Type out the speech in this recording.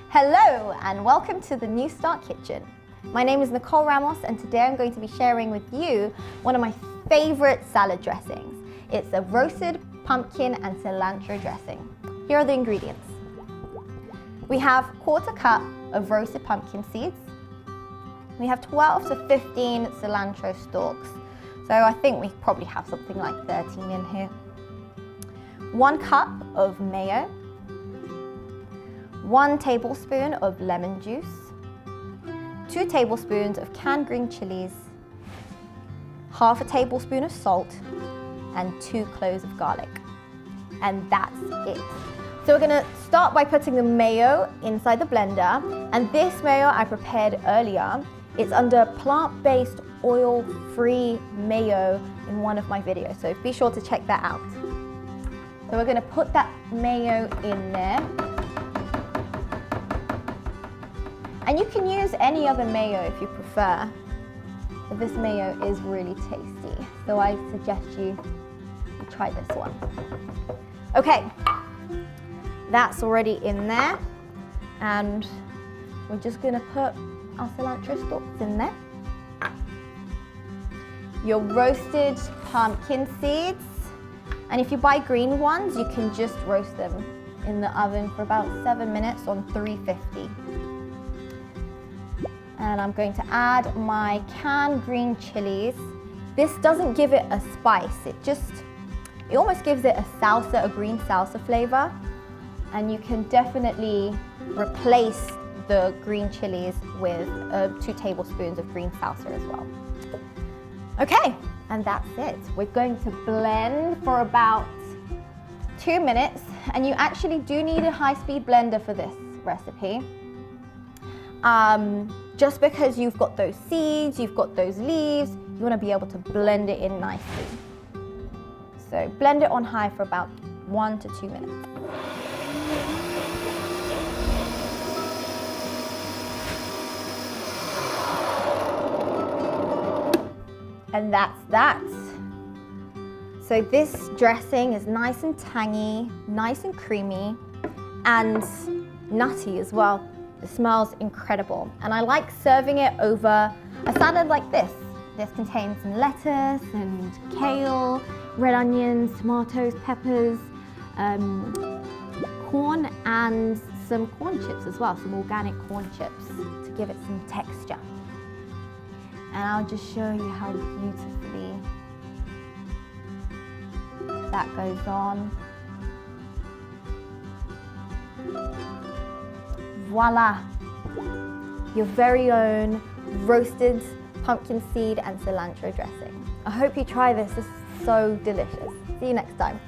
Hello and welcome to the NEWSTART kitchen. My name is Nicole Ramos and today I'm going to be sharing with you one of my favorite salad dressings. It's a roasted pumpkin and cilantro dressing. Here are the ingredients. We have 1/4 cup of roasted pumpkin seeds. We have 12 to 15 cilantro stalks. So I think we probably have something like 13 in here. 1 cup of mayo. 1 tablespoon of lemon juice, 2 tablespoons of canned green chilies, 1/2 tablespoon of salt, and 2 cloves of garlic. And that's it. So we're gonna start by putting the mayo inside the blender. And this mayo I prepared earlier. It's under plant-based oil-free mayo in one of my videos. So be sure to check that out. So we're gonna put that mayo in there. And you can use any other mayo if you prefer, but this mayo is really tasty, so I suggest you try this one. Okay, that's already in there, and we're just gonna put our cilantro stalks in there. Your roasted pumpkin seeds, and if you buy green ones, you can just roast them in the oven for about 7 minutes on 350. And I'm going to add my canned green chilies. This doesn't give it a spice, it almost gives it a salsa, a green salsa flavor. And you can definitely replace the green chilies with 2 tablespoons of green salsa as well. Okay, and that's it. We're going to blend for about 2 minutes, and you actually do need a high-speed blender for this recipe. Just because you've got those seeds, you've got those leaves, you want to be able to blend it in nicely. So blend it on high for about 1 to 2 minutes. And that's that. So this dressing is nice and tangy, nice and creamy, and nutty as well. It smells incredible, and I like serving it over a salad like this. This contains some lettuce and kale, red onions, tomatoes, peppers, corn, and some corn chips as well, some organic corn chips to give it some texture. And I'll just show you how beautifully that goes on. Voila, your very own roasted pumpkin seed and cilantro dressing. I hope you try this, it's so delicious. See you next time.